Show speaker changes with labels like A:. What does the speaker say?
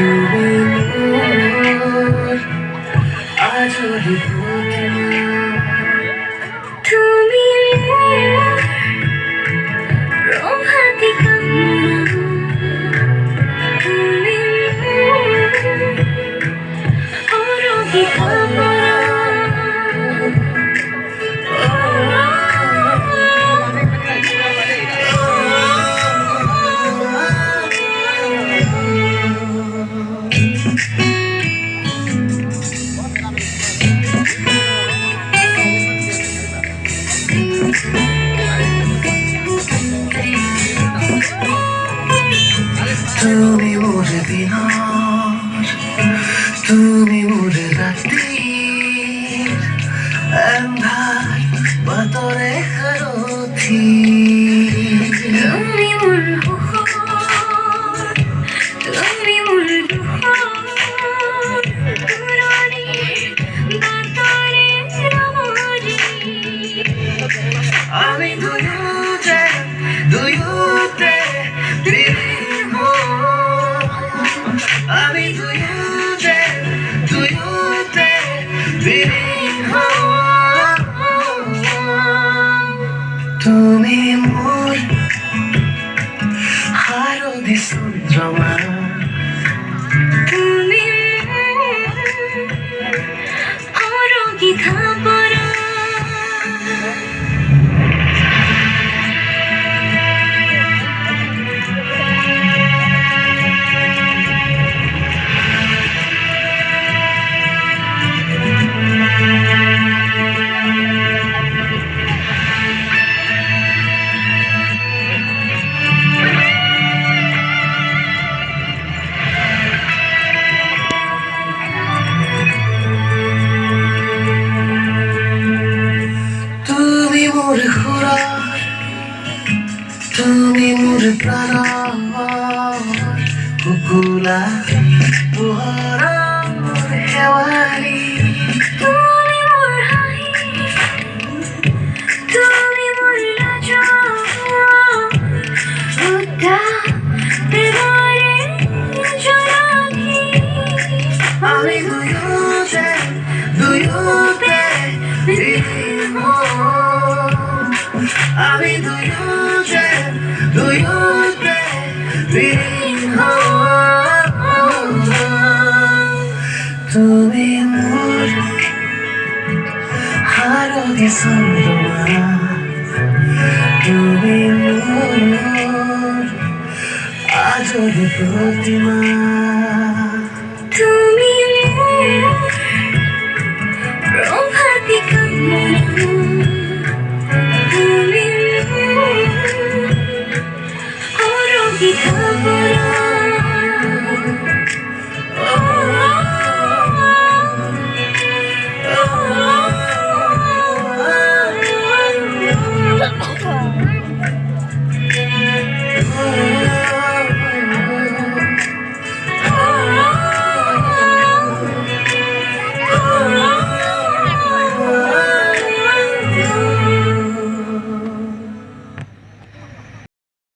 A: তুমি মোর আজরি প্রতিমা,
B: তুমি প্রভাতী কামনা, তুমি অরোগী কামনা।
A: তুমি মোর দিনার, তুমি মোর রাত্রির আন্ধার বাতরে হারথি।
B: তুমি মোর হুহার, তুমি মোর দুহার, পুরানি বাতারে রমরি।
A: আমি দুয়োতে বিলীন হই, আমি দুয়োতে বিলীন হই। তুমি মোর হারদি চন্দ্রমা,
B: তুমি অরোগী খাবরা।
A: তুমি মোর খুড়ার, তুমি মোর প্রাণ, কুকুলা মোহর হেওয়ালি।
B: তুমি মোর হাই, তুমি মোর রাজা, উদ্যা দেবারে জলাকি।
A: আমি দুয়োতে বিলীন হই, আমি দুয়োতে বিলীন হই। তুমি মোর হারদি চন্দ্রমা, তুমি মোর আজরি প্রতিমা।
B: তুমি